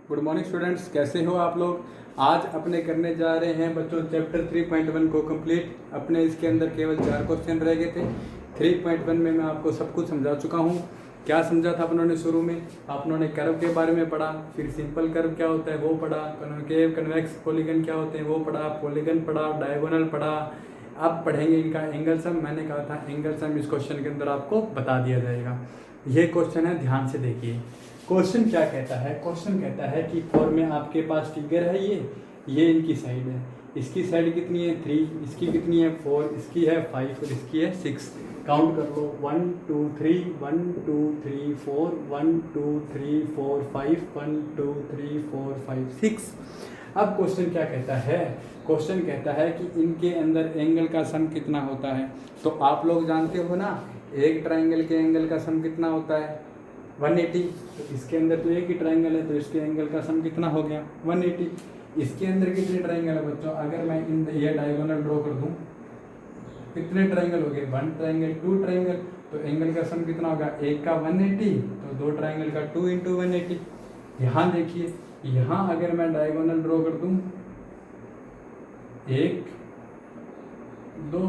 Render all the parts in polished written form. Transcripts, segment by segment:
Good morning students, कैसे हो आप लोग। आज अपने करने जा रहे हैं बच्चों चैप्टर 3.1 को कंप्लीट। अपने इसके अंदर केवल 4 क्वेश्चन रह गए थे। 3.1 में मैं आपको सब कुछ समझा चुका हूँ। क्या समझा था अपनों ने शुरू में? आपनों ने कर्व के बारे में पढ़ा, फिर सिंपल कर्व क्या होता है वो पढ़ा, कन्वेव कन्वेक्स पॉलीगन क्या होते हैं वो पढ़ा, पॉलीगन पढ़ा, डायगोनल पढ़ा। अब पढ़ेंगे इनका एंगल सम। मैंने कहा था एंगल सम इस क्वेश्चन के अंदर आपको बता दिया जाएगा। ये क्वेश्चन है, ध्यान से देखिए। क्वेश्चन क्या कहता है? क्वेश्चन कहता है कि फॉर में आपके पास फिगर है, ये इनकी साइड है। इसकी साइड कितनी है? 3, इसकी कितनी है? 4, इसकी है 5 और इसकी है 6। काउंट कर लो, 1 2 3 1 2 3 4 1 2 3 4 5 1 2 3 4 5 6। अब क्वेश्चन क्या कहता है? क्वेश्चन कहता है कि इनके अंदर एंगल का सम कितना होता है। तो आप लोग जानते हो ना, एक ट्राइंगल के एंगल का सम कितना होता है? 180। तो इसके अंदर तो एक ही ट्राइंगल है, तो इसके एंगल का सम कितना हो गया? 180। इसके अंदर कितने ट्राइंगल है बच्चों? अगर मैं ये डायगोनल ड्रॉ कर दूं, कितने ट्राइंगल हो गए? 1 ट्राइंगल 2 ट्राइंगल। तो एंगल का सम कितना होगा? एक का 180, तो 2 ट्राइंगल का 2 × 180। यहाँ देखिए, यहाँ अगर मैं डायगोनल ड्रॉ कर दूं 1 2,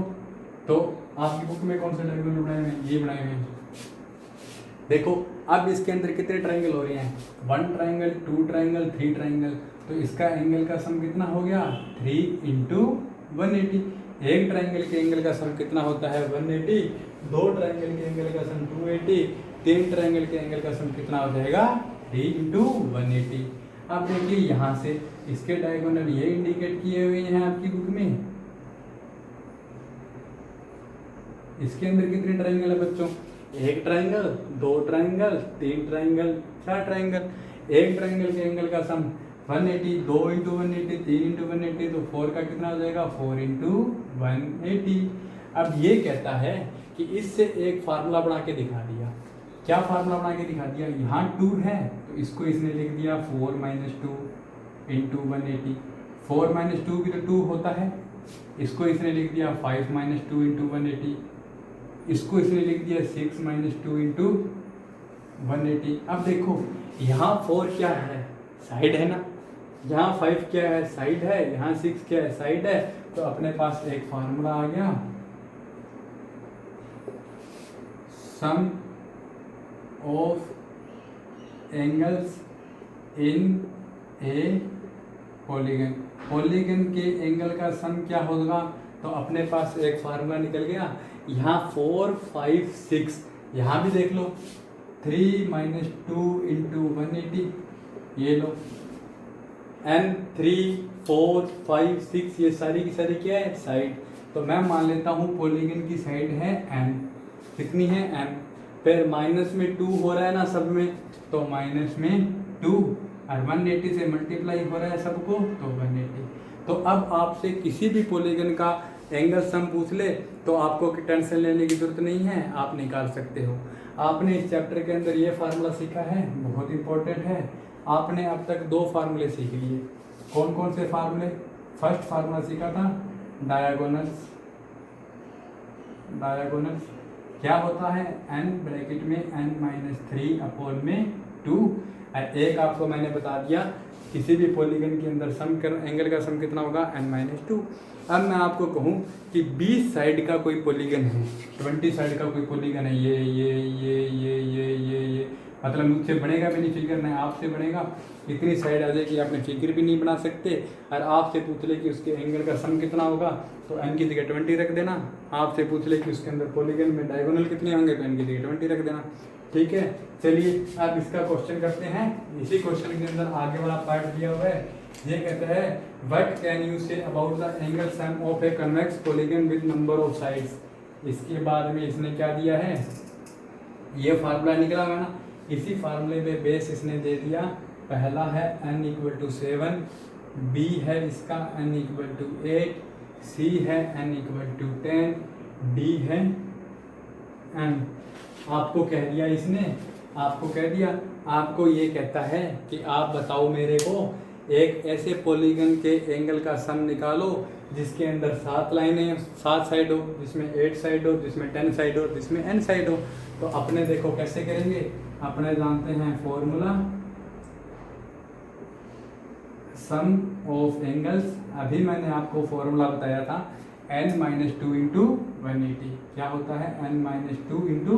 तो आपकी बुक में कौन से डायगोनल बनाए हुए हैं? ये बनाए हुए हैं। देखो अब इसके अंदर कितने ट्राइंगल हो रहे हैं? 1 ट्राइंगल 2 ट्राइंगल 3 ट्राइंगल। तो इसका एंगल का सम कितना हो गया? 3 × 180। एक ट्राइंगल के एंगल का सम कितना होता है? 180। 2 ट्राइंगल के एंगल का सम 280। 3 ट्राइंगल के एंगल का सम कितना हो जाएगा? 3 × 180। अब देखिए यहाँ से इसके डायगोनल ये इंडिकेट किए हुए हैं आपकी बुक में। इसके अंदर कितने ट्राइंगल है बच्चों? 1 ट्राइंगल 2 ट्राइंगल 3 ट्राइंगल 4 ट्राइंगल। एक ट्राइंगल के एंगल का सम 180, 2 × 180 3 × 180, तो 4 का कितना हो जाएगा? 4 × 180। अब ये कहता है कि इससे एक फार्मूला बना के दिखा दिया। क्या फार्मूला बना के दिखा दिया? यहाँ 2 है तो इसको इसने लिख दिया 4 - 2 × 180। 4 - 2 भी तो 2 होता है। इसको इसने लिख दिया 5 - 2 × 180। इसको इसने लिख दिया 6 - 2 × 180। अब देखो यहाँ 4 क्या है? साइड है ना। यहाँ 5 क्या है? साइड है। यहाँ 6 क्या है? साइड है। तो अपने पास एक फार्मूला आ गया, sum of angles in a polygon. Polygon के एंगल का सम क्या होगा? तो अपने पास एक फार्मूला निकल गया। यहाँ 4 5 6, यहाँ भी देख लो 3 - 2 × 180, ये लो n 3 4 5 6, ये सारी की सारी क्या है? साइड। तो मैं मान लेता हूँ पॉलीगन की साइड है n। कितनी है? n। फिर माइनस में 2 हो रहा है ना सब में, तो माइनस में 2 और 180 से मल्टीप्लाई हो रहा है सबको, तो 180। तो अब आपसे किसी भी पॉलीगन का एंगल सम पूछ ले तो आपको टेंशन लेने की जरूरत नहीं है, आप निकाल सकते हो। आपने इस चैप्टर के अंदर ये फार्मूला सीखा है, बहुत इंपॉर्टेंट है। आपने अब तक 2 फार्मूले सीख लिए। कौन कौन से फार्मूले? फर्स्ट फार्मूला सीखा था डायगोनल्स। डायगोनल्स क्या होता है? n ब्रैकेट में n-3 में 2। और एक आपको मैंने बता दिया किसी भी पॉलीगन के अंदर सम कर एंगल का सम कितना होगा? n-2। अब मैं आपको कहूँ कि 20 साइड का कोई पॉलीगन है, 20 साइड का कोई पॉलीगन है, ये मतलब मुझसे बनेगा भी नहीं फिगर, नहीं आपसे बनेगा। इतनी साइड आ जाएगी आपने फिगर भी नहीं बना सकते। और आपसे पूछ ले कि उसके एंगल का सम कितना होगा, तो n की जगह 20 रख देना। आपसे पूछ ले कि उसके अंदर पॉलीगन में डायगोनल कितने होंगे, तो n की जगह 20 रख देना। ठीक है, चलिए अब इसका क्वेश्चन करते हैं। इसी क्वेश्चन के अंदर आगे वाला पार्ट दिया हुआ है। ये कहता है what can you say about the angle sum of a convex polygon with number of sides. इसके बाद में इसने क्या दिया है? ये फार्मूला निकला हुआ ना, इसी फार्मूले पे बेस इसने दे दिया। पहला है n = 7, b है इसका n = 8, c है n = 10, d है n। आपको कह दिया इसने, आपको कह दिया, आपको ये कहता है कि आप बताओ मेरे को एक ऐसे पॉलीगन के एंगल का सम निकालो जिसके अंदर 7 लाइनें 7 साइड हो, जिसमें 8 साइड हो, जिसमें 10 साइड हो, जिसमें n साइड हो। तो अपने देखो कैसे करेंगे, अपने जानते हैं फॉर्मूला सम ऑफ एंगल्स, अभी मैंने आपको फॉर्मूला बताया था n-2 इंटू 180, क्या होता है n-2 इंटू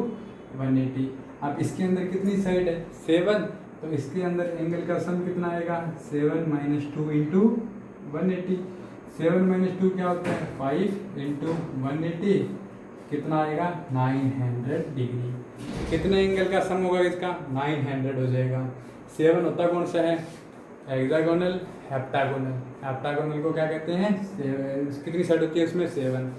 180। अब इसके अंदर कितनी साइड है 7, तो इसके अंदर एंगल का सम कितना आएगा 7-2 इंटू 180। 7-2 क्या होता है 5 इंटू 180, कितना आएगा 900 डिग्री। कितने एंगल का सम होगा इसका 900 हो जाएगा। 7 होता कौन सा है हेक्सागोनल, हेप्टागोनल। हेप्टागोनल को क्या कहते हैं कितनी साइड होती है उसमें 7।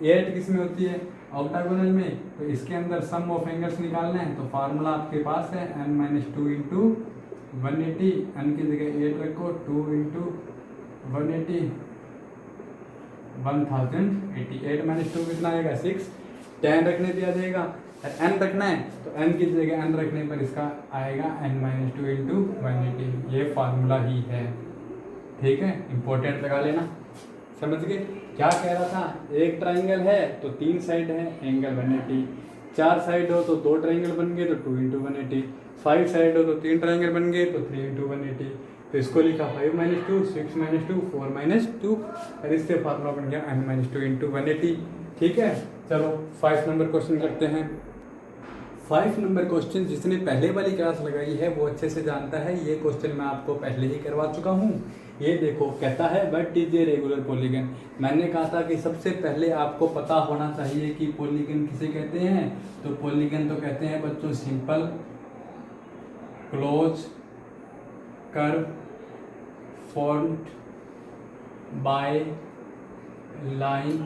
8 किस में होती है ऑक्टागोनल में। तो इसके अंदर सम ऑफ एंगल्स निकालना है तो फार्मूला आपके पास है n-2 इंटू 180, n की जगह 8 रखो, 2 इंटू 180 1080। 8-2 कितना आएगा 6, 10 रखने दिया जाएगा, n रखना है तो n की जगह n रखने पर इसका आएगा n-2 इंटू 180। ये फार्मूला ही है, ठीक है, इंपॉर्टेंट लगा लेना। समझ गए क्या कह रहा था, एक ट्राइंगल है तो 3 साइड है एंगल 180, 4 साइड हो तो 2 ट्राइंगल बन गए तो 2 इंटू 180, 5 साइड हो तो 3 ट्राइंगल बन गए तो 3 इंटू 180। तो इसको लिखा 5-2, 6-2, 4-2 और इससे फार्मूला बन गया n-2 इंटू 180। ठीक है, चलो 5 नंबर क्वेश्चन करते हैं। 5 नंबर क्वेश्चन जिसने पहले वाली क्लास लगाई है वो अच्छे से जानता है, ये क्वेश्चन मैं आपको पहले ही करवा चुका हूँ। ये देखो कहता है what is a regular polygon. मैंने कहा था कि सबसे पहले आपको पता होना चाहिए कि पॉलीगन किसे कहते हैं। तो पॉलीगन तो कहते हैं बच्चों simple close curve formed by line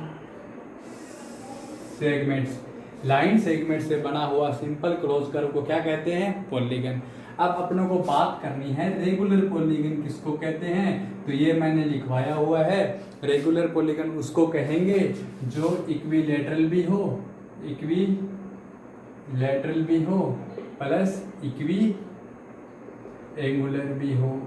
segments. Line segment से बना हुआ सिंपल क्लोज कर्व को क्या कहते हैं पॉलीगन। अब अपनों को बात करनी है रेगुलर पॉलीगन किसको कहते हैं। तो ये मैंने लिखवाया हुआ है, रेगुलर पॉलीगन उसको कहेंगे जो इक्विलेटरल भी हो, इक्विलेटरल भी हो प्लस इक्वी एंगुलर भी हो।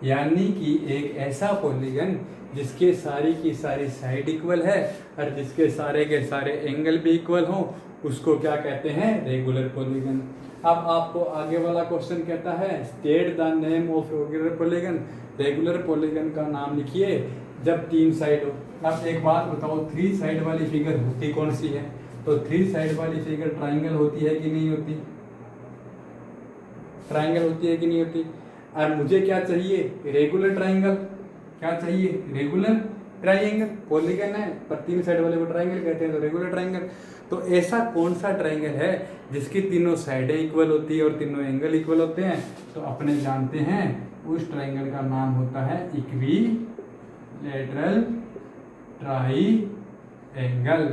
यानी कि एक ऐसा पॉलीगन जिसके सारी की सारी साइड इक्वल है और जिसके सारे के सारे एंगल भी इक्वल हो, उसको क्या कहते हैं रेगुलर पॉलीगन। अब आपको आगे वाला क्वेश्चन कहता है state the name of regular polygon. Regular polygon का नाम लिखिए जब 3 साइड हो। अब एक बात बताओ 3 साइड वाली फिगर होती कौन सी है। तो 3 साइड वाली फिगर ट्राइंगल होती है कि नहीं होती, ट्राइंगल होती है कि नहीं होती। और मुझे क्या चाहिए रेगुलर ट्राइंगल, क्या चाहिए रेगुलर ट्राइंगल। पॉलीगन है पर 3 साइड वाले को ट्राइंगल कहते हैं तो रेगुलर ट्राइंगल। तो ऐसा कौन सा ट्राइंगल है जिसकी तीनों साइडें इक्वल होती है और तीनों एंगल इक्वल होते हैं। तो अपने जानते हैं उस ट्राइंगल का नाम होता है इक्विलेटरल ट्राइंगल।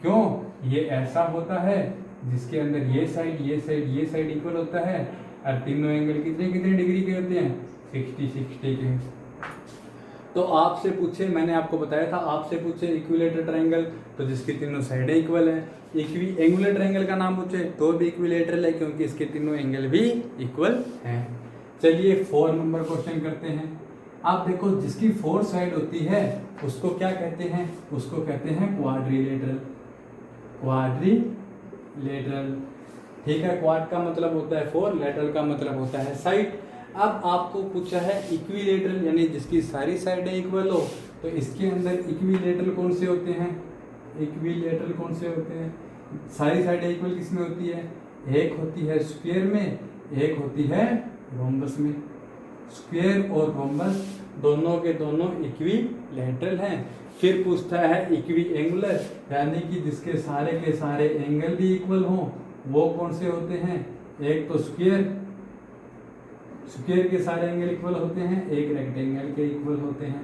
क्यों, ये ऐसा होता है जिसके अंदर ये साइड ये साइड ये साइड इक्वल होता है और तीनों एंगल कितने कितने डिग्री के होते हैं 60 के। तो आपसे पूछे, मैंने आपको बताया था आपसे पूछे इक्विलेटरल ट्रायंगल तो जिसकी तीनों साइडें इक्वल है। इक्वी एंगुलर ट्रायंगल का नाम पूछे तो भी इक्विलेटरल है क्योंकि इसके तीनों एंगल भी इक्वल हैं। चलिए 4 नंबर क्वेश्चन करते हैं। आप देखो जिसकी 4 साइड होती है उसको क्या कहते हैं, उसको कहते हैं क्वाड्रिलेटरल। क्वाड्रिलेटरल, ठीक है, क्वाड का मतलब होता है 4, लेटरल का मतलब होता है साइड। अब आपको पूछा है इक्विलेटरल यानी जिसकी सारी साइडें इक्वल हो, तो इसके अंदर इक्विलेटरल कौन से होते हैं, इक्विलेटरल कौन से होते हैं। सारी साइडें इक्वल किस में होती है, एक होती है स्क्वायर में, एक होती है रोम्बस में। स्क्वायर और रोम्बस दोनों के दोनों इक्विलेटरल हैं। फिर पूछता है इक्वी एंगुलर यानी कि जिसके सारे के सारे एंगल भी इक्वल हों, वो कौन से होते हैं। एक तो स्क्वायर के सारे एंगल इक्वल होते हैं, एक रेक्टेंगल के इक्वल होते हैं।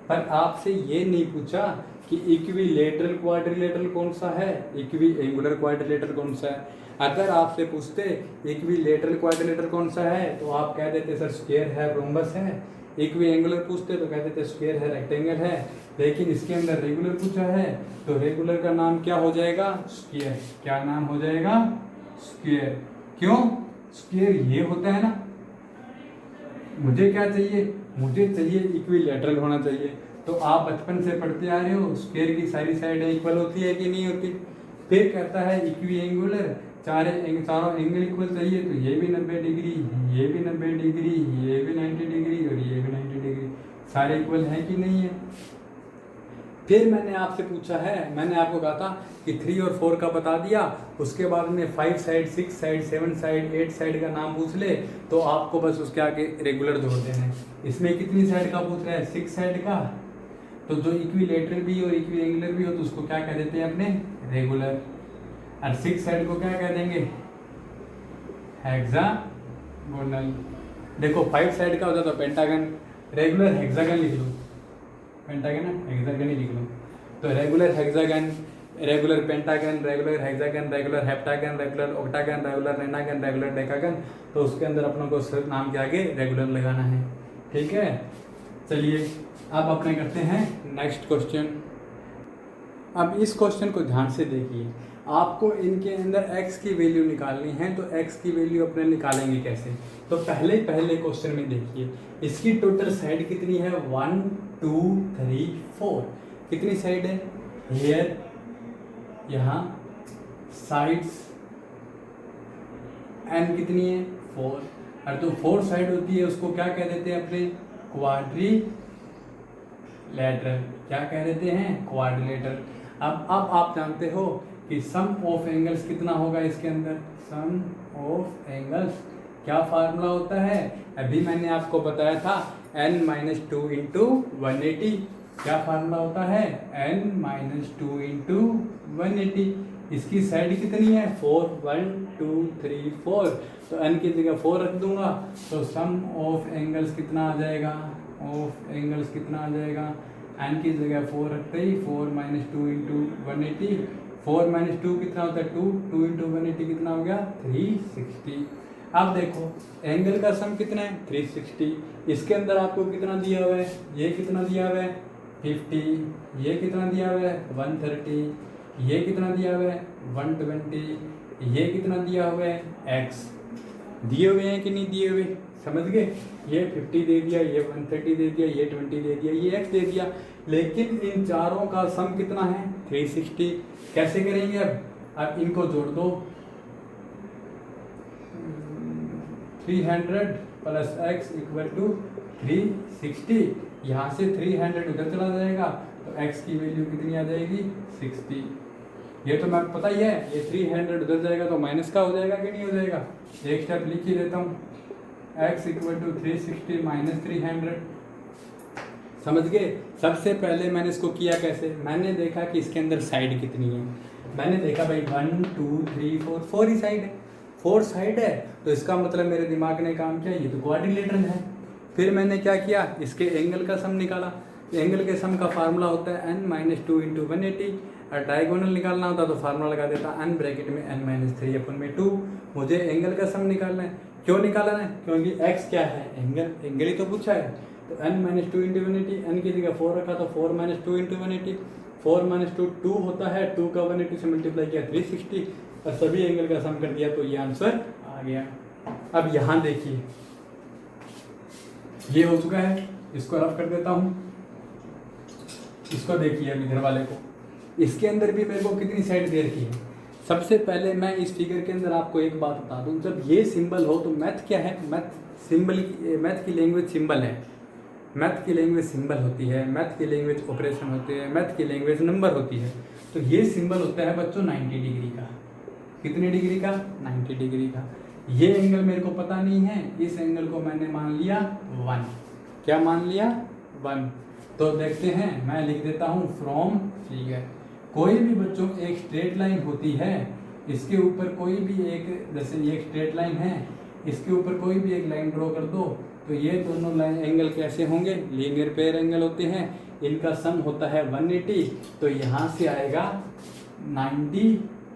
पर आपसे ये नहीं पूछा कि इक्विलेटरल क्वाड्रिलेटरल कौन सा है, इक्वी एंगुलर क्वाड्रिलेटरल कौन सा है। अगर आपसे पूछते इक्विलेटरल क्वाड्रिलेटरल कौन सा है तो आप कह देते सर स्क्वायर है रोम्बस है। इक्वी एंगुलर पूछते तो कह देते स्क्वायर है रेक्टेंगल है। लेकिन इसके अंदर रेगुलर पूछा है तो रेगुलर का नाम क्या हो जाएगा, स्क्वायर। क्या नाम हो जाएगा, स्क्वायर। क्यों, स्क्वायर ये होता है ना। मुझे क्या चाहिए, मुझे चाहिए इक्विलेटरल होना चाहिए। तो आप बचपन से पढ़ते आ रहे हो स्क्वायर की सारी साइडें इक्वल होती है कि नहीं होती। फिर कहता है इक्वी एंगुलर चारों एंगल इक्वल चाहिए तो ये भी 90 डिग्री, ये भी 90 डिग्री, ये भी 90 डिग्री और ये भी 90 डिग्री। सारे इक्वल हैं कि नहीं है। फिर मैंने आपसे पूछा है, मैंने आपको कहा था कि 3 और 4 का बता दिया, उसके बाद में 5 साइड 6 साइड 7 साइड 8 साइड का नाम पूछ ले तो आपको बस उसके आगे रेगुलर जोड़ देना है। इसमें कितनी साइड का पूछ रहा है, 6 साइड का, तो जो इक्विलेटरल भी और इक्विएंगुलर भी हो तो उसको क्या कह देते हैं अपने, रेगुलर। और 6 साइड को क्या कह देंगे, हेक्सागोनल। देखो 5 साइड का होता तो पेंटागन, रेगुलर हेक्सागन लिख लो, पेंटागन हेक्सागन ही लिख लो। तो regular hexagon, regular pentagon, regular hexagon, regular heptagon, regular octagon, regular nonagon, regular decagon, तो उसके अंदर अपनों को नाम के आगे रेगुलर लगाना है। ठीक है, चलिए अब अपने करते हैं नेक्स्ट क्वेश्चन। अब इस क्वेश्चन को ध्यान से देखिए, आपको इनके अंदर x की वैल्यू निकालनी है, तो x की वैल्यू अपने निकालेंगे कैसे। तो पहले क्वेश्चन में देखिए, इसकी टोटल साइड कितनी है, 1 2 3 4। कितनी साइड है, हेयर, यहाँ साइड्स, n कितनी है, 4। और तो 4 साइड होती है उसको क्या कह देते हैं अपने, क्वाड्रिलेटरल। क्या कह देते हैं, क्वाड्रिलेटरल। अब आप जानते हो कि सम ऑफ एंगल्स कितना होगा इसके अंदर, सम ऑफ एंगल्स क्या फार्मूला होता है, अभी मैंने आपको बताया था n-2 इंटू 180। क्या फार्मूला होता है, n-2 इंटू 180। इसकी साइड कितनी है, 4, 1 2 3 4, तो n की जगह 4 रख दूंगा, तो सम ऑफ एंगल्स कितना आ जाएगा, ऑफ एंगल्स कितना आ जाएगा, n की जगह 4 रखते ही 4 - 2 इंटू 180, 4 - 2 कितना होता है, 2, 2 इंटू 180 कितना हो गया, 360। अब देखो एंगल का सम कितना है, 360। इसके अंदर आपको कितना दिया हुआ है, ये कितना दिया हुआ है, 50, ये कितना दिया हुआ है, 130, ये कितना दिया हुआ है, 120, ये कितना दिया हुआ है, x। दिए हुए हैं कि नहीं दिए हुए, समझ गए। ये 50 दे दिया, ये 130 दे दिया, ये 20 दे दिया, ये x दे दिया, लेकिन इन चारों का सम कितना है, 360। कैसे करेंगे, अब इनको जोड़ दो, 300 प्लस x इक्वल टू 360। यहाँ से 300 उधर चला जाएगा तो x की वैल्यू कितनी आ जाएगी, 60। ये तो मैं पता ही है, ये 300 उधर जाएगा तो माइनस का हो जाएगा कि नहीं हो जाएगा। एक स्टेप लिख ही देता हूँ, x इक्वल टू 360 माइनस 300। समझ गए। सबसे पहले मैंने इसको किया कैसे, मैंने देखा कि इसके अंदर साइड कितनी है। मैंने देखा भाई 1 2 3 4, 4 ही साइड है, 4 साइड है, तो इसका मतलब मेरे दिमाग ने काम किया, ये तो क्वाड्रिलेटरल है। फिर मैंने क्या किया, इसके एंगल का सम निकाला। एंगल के सम का फार्मूला होता है n-2 इंटू 180, और डायगोनल निकालना होता तो फार्मूला लगा देता n ब्रैकेट में n-3/2। मुझे एंगल का सम निकालना है। क्यों निकालना है, क्योंकि x क्या है, एंगल, एंगल ही तो पूछा है। तो n-2 इंटू 180, n की जगह 4 रखा तो 4 - 2 इंटू 180, 4 - 2 2 होता है, 2 का 180 से मल्टीप्लाई किया 360, और सभी एंगल का सम कर दिया तो ये आंसर आ गया। अब यहाँ देखिए, ये हो चुका है, इसको रफ कर देता हूँ। इसको देखिए अब इधर वाले को, इसके अंदर भी मेरे को कितनी साइड दे रखी है। सबसे पहले मैं इस फिगर के अंदर आपको एक बात बता दूं, जब ये सिंबल हो तो मैथ क्या है, मैथ की लैंग्वेज सिंबल है। मैथ की लैंग्वेज सिंबल होती है, मैथ की लैंग्वेज ऑपरेशन होते हैं, मैथ की लैंग्वेज नंबर होती है। तो ये सिंबल होता है बच्चों 90 डिग्री का। कितने डिग्री का, 90 डिग्री का। ये एंगल मेरे को पता नहीं है, इस एंगल को मैंने मान लिया 1। क्या मान लिया, 1। तो देखते हैं, मैं लिख देता हूँ फ्रॉम फिगर। कोई भी बच्चों एक स्ट्रेट लाइन होती है, इसके ऊपर कोई भी एक, जैसे ये एक स्ट्रेट लाइन है, इसके ऊपर कोई भी एक लाइन ड्रॉ कर दो, तो ये दोनों लाइन एंगल कैसे होंगे, लीनियर पेयर एंगल होते हैं। इनका सम होता है 180, तो यहाँ से आएगा 90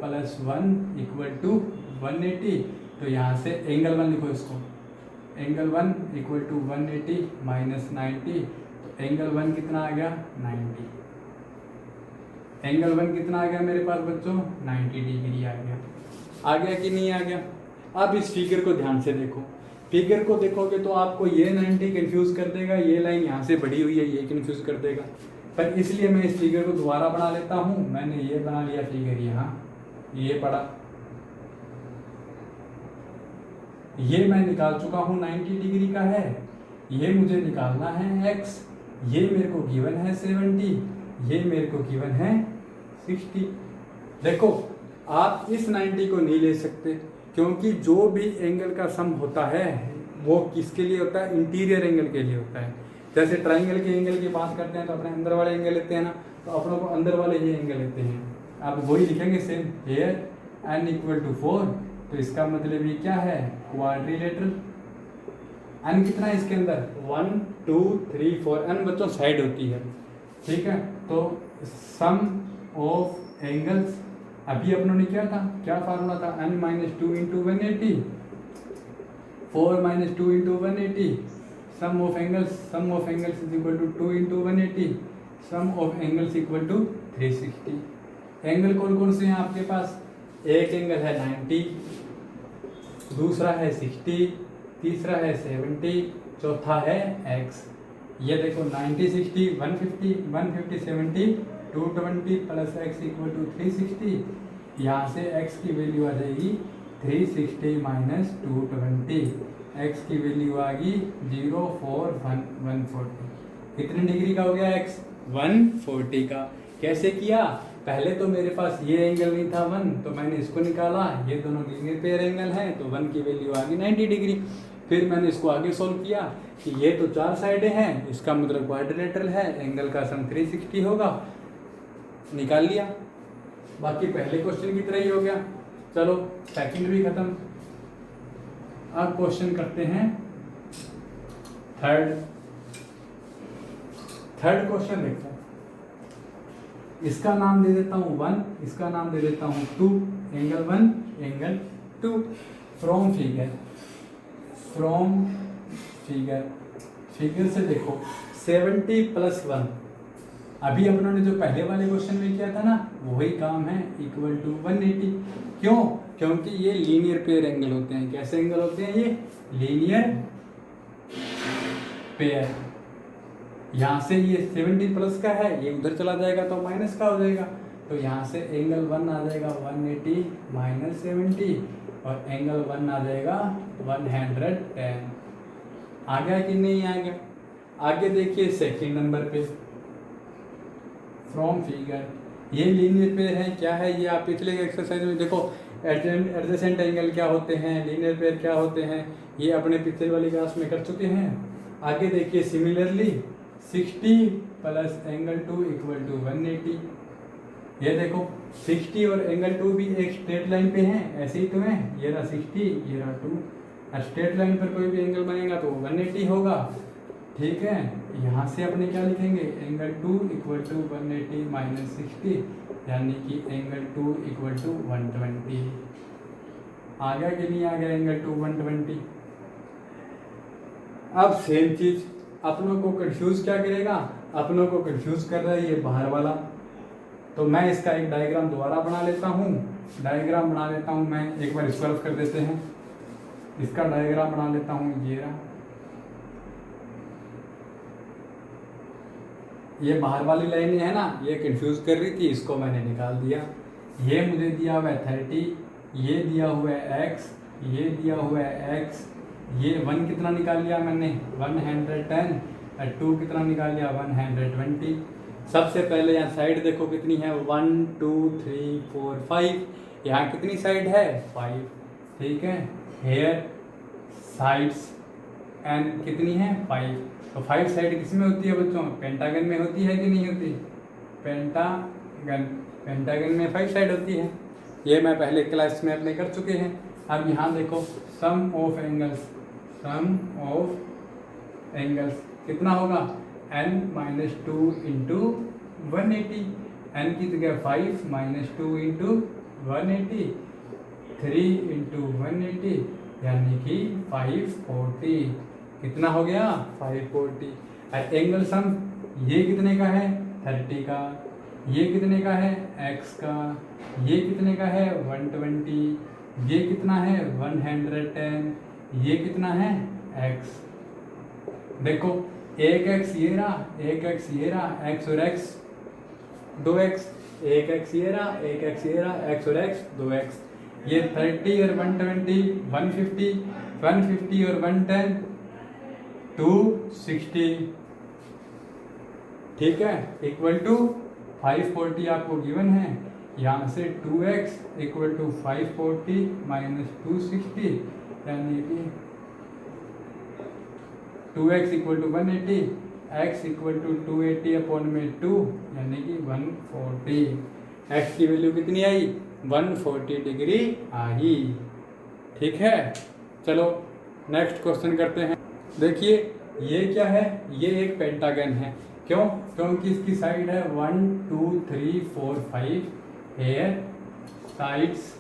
+ 1 इक्वल टू 180। तो यहाँ से एंगल 1 लिखो इसको, एंगल 1 इक्वल टू 180 माइनस 90, तो एंगल 1 कितना आ गया, 90। एंगल 1 कितना आ गया मेरे पास बच्चों, 90 डिग्री आ गया। आ गया कि नहीं आ गया। अब इस फिगर को ध्यान से देखो, फिगर को देखोगे तो आपको ये 90 कंफ्यूज कर देगा, ये लाइन यहाँ से बढ़ी हुई है ये कंफ्यूज कर देगा। पर इसलिए मैं इस फिगर को दोबारा बना लेता हूँ। मैंने ये बना लिया फिगर, यहाँ ये पड़ा, ये मैं निकाल चुका हूँ 90 डिग्री का है। ये मुझे निकालना है x, ये मेरे को गिवन है 70, ये मेरे को गिवन है 60। देखो आप इस 90 को नहीं ले सकते, क्योंकि जो भी एंगल का सम होता है वो किसके लिए होता है, इंटीरियर एंगल के लिए होता है। जैसे ट्राइंगल के एंगल की बात करते हैं तो अपने अंदर वाले एंगल लेते हैं ना, तो अपनों को अंदर वाले ये एंगल लेते हैं। आप वही लिखेंगे सेम, हेयर n = 4, तो इसका मतलब ये क्या है, क्वाड्रिलेटरल। n कितना है इसके अंदर, 1 2 3 4, n बच्चों साइड होती है, ठीक है। तो सम ऑफ एंगल्स अभी अपनों ने क्या था, क्या फार्मूला था, n - 2 × 180, 4 - 2 × 180, sum of angles is equal to 2 × 180, sum of angles equal to 360। Angle कौन कौन से हैं आपके पास, एक एंगल है 90, दूसरा है 60, तीसरा है 70, चौथा है x। ये देखो 90 60 150 150 70 220 प्लस x = 360। यहाँ से x की वैल्यू आ जाएगी 360 - 220, x की वैल्यू आ गई 0 4 140। कितने डिग्री का हो गया x, 140 का। कैसे किया, पहले तो मेरे पास ये एंगल नहीं था 1, तो मैंने इसको निकाला, ये दोनों लीनियर पेयर एंगल हैं, तो 1 की वैल्यू आ गई 90 डिग्री। फिर मैंने इसको आगे सोल्व किया कि ये तो 4 साइडें हैं, इसका मतलब क्वाड्रिलेटरल है, एंगल का सम 360 होगा, निकाल लिया। बाकी पहले क्वेश्चन की तरह ही हो गया। चलो सेकंड भी खत्म। अब क्वेश्चन करते हैं थर्ड क्वेश्चन देखते हैं। इसका नाम दे देता हूँ 1, इसका नाम दे देता हूँ 2, एंगल 1 एंगल 2। फ्रॉम फिगर से देखो 70 + 1, अभी अपनों ने जो पहले वाले क्वेश्चन में किया था ना, वही काम है, इक्वल टू 180। क्यों, क्योंकि ये लीनियर पेयर एंगल होते हैं। कैसे एंगल होते हैं ये, लीनियर पेयर। यहाँ से ये 70 प्लस का है, ये उधर चला जाएगा तो माइनस का हो जाएगा, तो यहाँ से एंगल 1 आ जाएगा 180 - 70, और एंगल 1 आ जाएगा 110। आ गया कि नहीं आ गया। आगे देखिए सेकंड नंबर पे, फ्रॉम फिगर, ये लीनियर पेयर है। क्या है ये, आप पिछले एक्सरसाइज में देखो एडजेसेंट एंगल क्या होते हैं, लीनियर पेयर क्या होते हैं, ये अपने पिछले वाली क्लास में कर चुके हैं। आगे देखिए सिमिलरली 60 प्लस एंगल 2 = 180। ये देखो 60 और एंगल 2 भी एक स्ट्रेट लाइन पे हैं, ऐसे ही तो है, ये रहा 60 ये रहा 2। स्ट्रेट लाइन पर कोई भी एंगल बनेगा तो 180 होगा, ठीक है। यहाँ से अपने क्या लिखेंगे, एंगल 2 = 180 - 60, यानी कि एंगल 2 = 120। आ गया कि नहीं आ गया, एंगल 2 120। अब सेम चीज अपनों को कंफ्यूज क्या करेगा, अपनों को कंफ्यूज कर रहा है ये बाहर वाला। तो मैं इसका एक डायग्राम दोबारा बना लेता हूँ, मैं एक बार सॉल्व कर देते हैं। इसका डायग्राम बना लेता हूँ, ये रहा, ये बाहर वाली लाइन है ना, ये कंफ्यूज कर रही थी, इसको मैंने निकाल दिया। ये मुझे दिया हुआ है 30, ये दिया हुआ है x, ये दिया हुआ है x, ये 1 कितना निकाल लिया मैंने 110, और 2 कितना निकाल लिया 120। सबसे पहले यहाँ साइड देखो कितनी है, 1 2 3 4 5, यहाँ कितनी साइड है 5, ठीक है। हेयर साइड्स एन कितनी है 5, तो 5 साइड किस में होती है बच्चों, पेंटागन में होती है कि नहीं होती, पेंटागन में 5 साइड होती है। ये मैं पहले क्लास में अपने कर चुके हैं। अब यहाँ देखो सम ऑफ एंगल्स कितना होगा, n - 2 × 180, n की जगह 5 - 2 × 180, 3 × 180, यानी कि 540। कितना हो गया 540। और एंगल सम ये कितने का है 30 का, ये कितने का है x का, ये कितने का है 120, ये कितना है 110, ये कितना है x। देखो एक x ये रहा, एक x ये रहा, x और x 2x, एक x ये रहा, एक x ये रहा, x और x 2x। ये 30 और 120 150, 150 और 110 260, ठीक है, इक्वल टू 540 आपको गिवन है, यहाँ से 2x इक्वल टू 540 माइनस 260 यानी कि 2x equal to 180, x equal to 280 upon में 2 यानी कि 140। x की वैल्यू कितनी आई? 140 डिग्री आई। ठीक है, चलो नेक्स्ट क्वेश्चन करते हैं। देखिए ये क्या है, ये एक पेंटागन है। क्यों? क्योंकि इसकी साइड है 1 2 3 4 5, here sides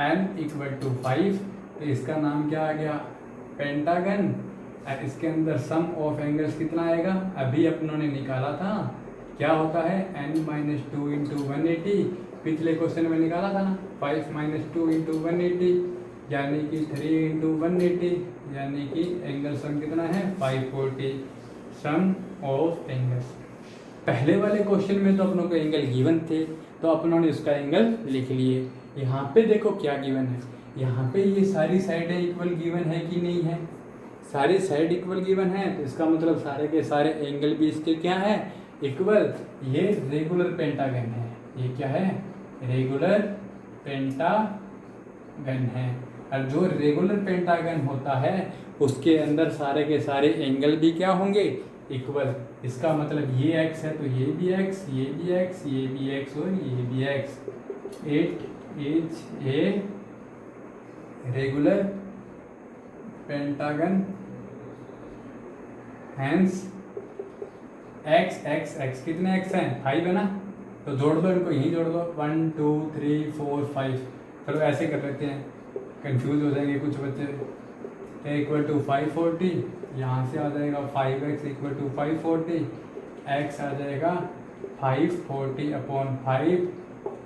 n equal to 5, तो इसका नाम क्या आ गया? पेंटागन। और इसके अंदर सम ऑफ एंगल्स कितना आएगा? अभी अपनों ने निकाला था, क्या होता है? n माइनस 2 इंटू 180, पिछले क्वेश्चन में निकाला था ना, 5 माइनस 2 इंटू 180 यानी कि 3 इंटू 180 यानी कि एंगल सम कितना है? 540, सम ऑफ एंगल्स। पहले वाले क्वेश्चन में तो अपनों को एंगल गिवन थे, तो अपनों ने उसका एंगल लिख लिए। यहाँ पे देखो क्या गिवन है, यहाँ पे ये सारी साइडें इक्वल गिवन है कि नहीं है? सारी साइड इक्वल गिवन है, तो इसका मतलब सारे के सारे एंगल भी इसके क्या है? इक्वल। ये रेगुलर पेंटागन है। ये क्या है? रेगुलर पेंटागन है। और जो रेगुलर पेंटागन होता है उसके अंदर सारे के सारे एंगल भी क्या होंगे? इक्वल। इसका मतलब ये x है तो ये भी x, ये भी x, ये भी x और ये भी x। It is a regular pentagon, hence x x x कितने x हैं? 5 है ना, तो जोड़ दो इनको, यहीं जोड़ दो, 1 2 3 4 5। चलो ऐसे कर लेते हैं, कंफ्यूज हो जाएंगे कुछ बच्चे। a इक्वल टू 540, यहाँ से आ जाएगा 5x इक्वल टू 540, x आ जाएगा 540 अपॉन 5,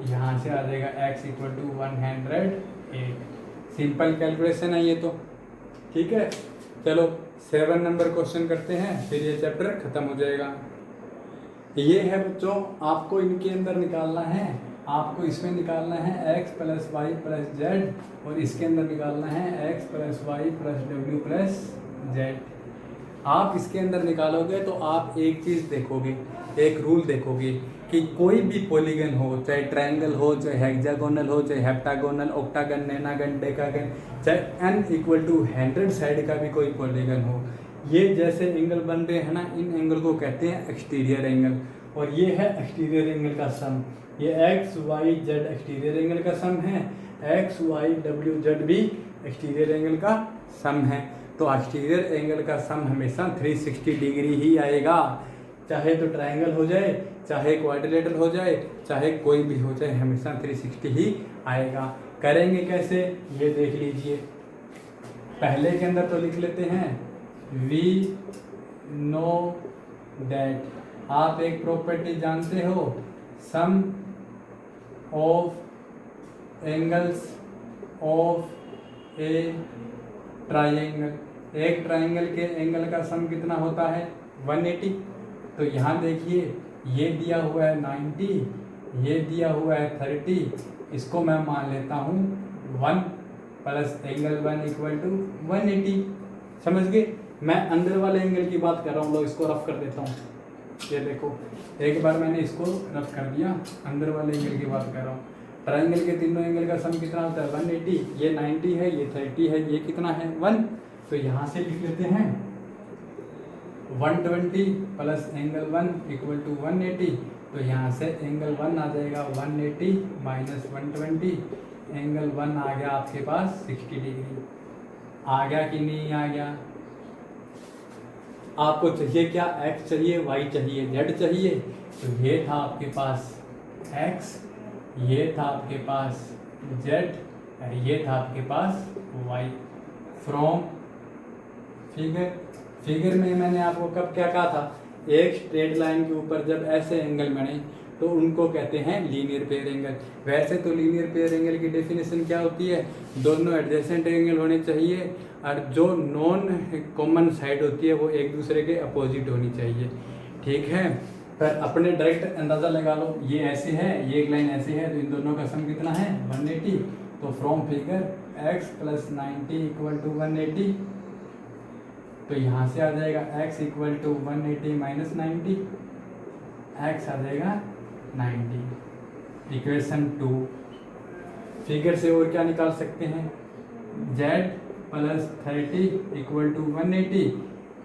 यहाँ से आ जाएगा x equal to 108। Simple calculation है ये तो। ठीक है, चलो 7 नंबर क्वेश्चन करते हैं, फिर ये चैप्टर खत्म हो जाएगा। ये है बच्चों, आपको इनके अंदर निकालना है, आपको इसमें निकालना है x plus y plus z, और इसके अंदर निकालना है x प्लस वाई प्लस डब्ल्यू प्लस जेड। आप इसके अंदर निकालोगे तो आप एक चीज़ देखोगे, एक रूल देखोगे कि कोई भी पॉलीगन हो, चाहे ट्रायंगल हो, चाहे हेक्सागोनल हो, चाहे हेप्टागोनल, ऑक्टागन, नैनागन, डेकागन, चाहे n इक्वल टू 100 साइड का भी कोई पॉलीगन हो, ये जैसे एंगल बन रहे हैं ना, इन एंगल को कहते हैं एक्सटीरियर एंगल। और ये है एक्सटीरियर एंगल का सम। ये x y z exterior angle का सम है, एक्स वाई डब्ल्यू जेड भी एक्सटीरियर एंगल का सम है। तो एक्सटीरियर एंगल का सम हमेशा 360 डिग्री ही आएगा, चाहे तो ट्रायंगल हो जाए, चाहे क्वाड्रिलेटरल हो जाए, चाहे कोई भी हो जाए, हमेशा 360 ही आएगा। करेंगे कैसे ये देख लीजिए। पहले के अंदर तो लिख लेते हैं वी नो दैट, आप एक प्रॉपर्टी जानते हो, sum of angles of a triangle. एक ट्रायंगल के एंगल का सम कितना होता है? 180। तो यहाँ देखिए ये दिया हुआ है 90, ये दिया हुआ है 30, इसको मैं मान लेता हूँ 1 प्लस एंगल 1 इक्वल टू 180। समझ गए? मैं अंदर वाले एंगल की बात कर रहा हूँ, लोग इसको रफ कर देता हूँ। ये देखो, एक बार मैंने इसको रफ कर दिया, अंदर वाले एंगल की बात कर रहा हूँ। ट्रायंगल के तीनों एंगल का सम कितना होता है? 180। ये 90 है, ये 30 है, ये कितना है? 1। तो यहाँ से लिख लेते हैं 120 प्लस एंगल 1 इक्वल टू 180। तो यहाँ से एंगल 1 आ जाएगा 180 माइनस 120, एंगल 1 आ गया आपके पास 60 डिग्री। आ गया कि नहीं आ गया? आपको चाहिए क्या? x चाहिए, y चाहिए, z चाहिए। तो ये था आपके पास x, ये था आपके पास z, और ये था आपके पास y। फ्रॉम फिगर में मैंने आपको कब क्या कहा था? एक स्ट्रेट लाइन के ऊपर जब ऐसे एंगल बने तो उनको कहते हैं लीनियर पेयर एंगल। वैसे तो लीनियर पेयर एंगल की डेफिनेशन क्या होती है? दोनों एडजेसेंट एंगल होने चाहिए, और जो नॉन कॉमन साइड होती है वो एक दूसरे के अपोजिट होनी चाहिए। ठीक है, पर अपने डायरेक्ट अंदाज़ा लगा लो, ये ऐसे है, ये एक लाइन ऐसे है, तो इन दोनों का सम कितना है? 180। तो from figure x plus 90 equal to 180, तो यहाँ से आ जाएगा x equal to 180 minus 90। x आ जाएगा 90। इक्वेशन 2। फिगर से और क्या निकाल सकते हैं, z प्लस 30 इक्वल टू 180।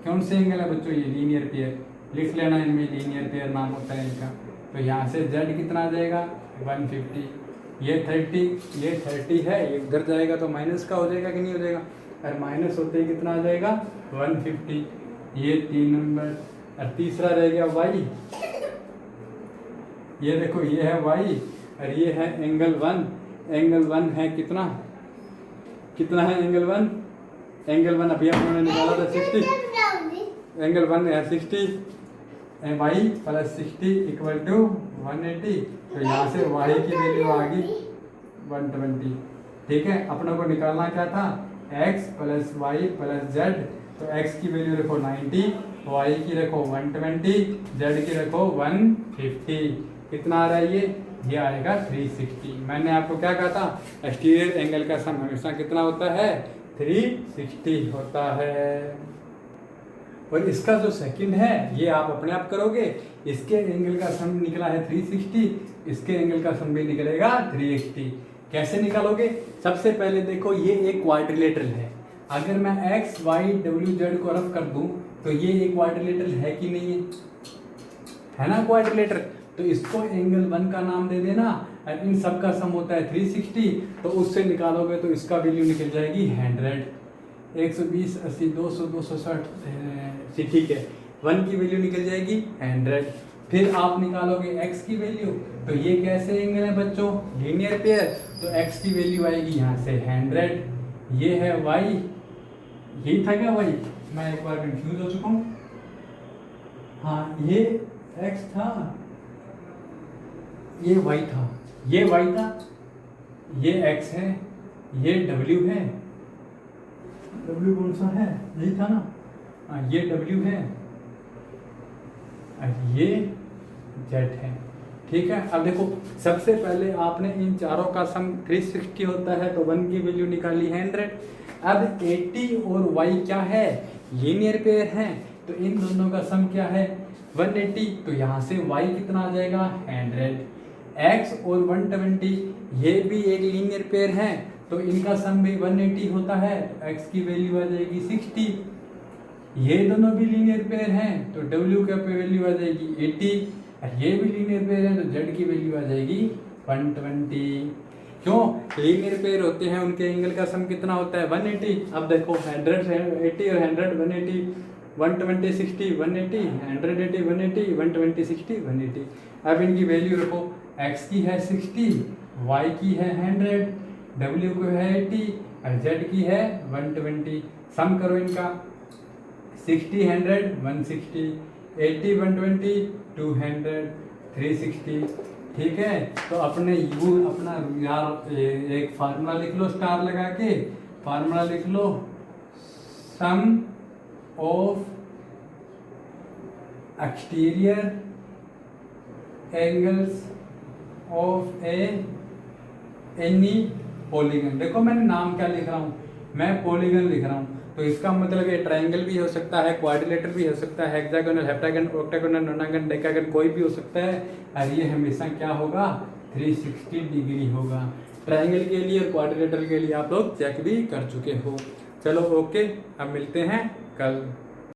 कौन से एंगल है बच्चों, ये लीनियर पेयर, लिख लेना, इनमें लीनियर पेयर नाम होता है इनका। तो यहाँ से z कितना आ जाएगा 150, ये 30 है, ये उधर जाएगा तो माइनस का हो जाएगा कि नहीं हो जाएगा, और माइनस होते ही कितना आ जाएगा 150, ये 3 नंबर। और तीसरा रह गया y, ये देखो ये है y और ये है एंगल 1। एंगल 1 है कितना, कितना है एंगल 1, एंगल 1 अभी हम लोगों ने निकाला था 60, एंगल 1 है 60, y प्लस 60 इक्वल टू 180। तो यहाँ से y की वैल्यू आ गई 120। ठीक है, अपनों को निकालना क्या था, x plus y plus z। तो x की वैल्यू रखो 90, y की रखो 120, z की रखो 150। कितना आ रहा है ये आएगा 360। मैंने आपको क्या कहा था, एक्सटीरियर एंगल का सम हमेशा कितना होता है 360 होता है। और इसका जो सेकंड है ये आप अपने आप करोगे, इसके एंगल का सम निकला है 360, इसके एंगल का सम भी निकलेगा 380। कैसे निकालोगे, सबसे पहले देखो ये एक क्वाड्रिलेटरल है, अगर मैं x y w z को रफ कर दूं तो ये एक क्वाड्रिलेटरल है कि नहीं है ना क्वाड्रिलेटरल। तो इसको एंगल 1 का नाम दे देना, और इन सब का सम होता है 360, तो उससे निकालोगे तो इसका वैल्यू निकल जाएगी 100, 120 80 200 260। ठीक है, 1 की वैल्यू निकल जाएगी 100। फिर आप निकालोगे x की वैल्यू, तो ये कैसे एंगल है बच्चों, लीनियर पेयर, तो x की वैल्यू आएगी यहाँ से 100। ये है y, यही था क्या y, मैं एक बार कंफ्यूज हो चुका हूँ। हाँ ये x था, ये y था, ये y था, ये x है, ये w है, w कौन सा है, यही था ना, हाँ ये w है, ये z है। ठीक है, अब देखो सबसे पहले आपने इन चारों का सम 360 होता है, तो 1 की वैल्यू निकाली 100। अब 80 और y क्या है, लीनियर पेयर हैं, तो इन दोनों का सम क्या है 180। तो यहाँ से y कितना आ जाएगा 100। x और 120 ये भी एक लीनियर पेयर हैं, तो इनका सम भी 180 होता है, तो x की वैल्यू आ जाएगी 60। ये दोनों भी लीनियर पेयर हैं, तो w का वैल्यू आ जाएगी 80, और ये भी लीनियर पेयर है, तो z की वैल्यू आ जाएगी 120। क्यों, लीनियर पेयर होते हैं, उनके एंगल का सम कितना होता है 180। अब देखो 100 से 80 और 100 180, 120 60 180, 180 180, 120 60 180। अब इनकी वैल्यू रखो, x की है 60, y की है 100, w को है 80 और z की है 120। सम करो इनका, 60 100 160, 80 120 200 360। ठीक है, तो अपने अपना यार एक फार्मूला लिख लो, स्टार लगा के फार्मूला लिख लो, sum of exterior angles of any polygon. देखो मैंने नाम क्या लिख रहा हूँ, मैं पॉलीगन लिख रहा हूँ, तो इसका मतलब ये ट्रायंगल भी हो सकता है, क्वाड्रिलेटर भी हो सकता है, हेक्सागोनल, हेप्टागन, ऑक्टागोनल, नोनागन, डेकागन, कोई भी हो सकता है, और ये हमेशा क्या होगा 360 डिग्री होगा। ट्रायंगल के लिए और क्वाड्रिलेटर के लिए आप लोग चेक भी कर चुके हो। चलो ओके, अब मिलते हैं कल।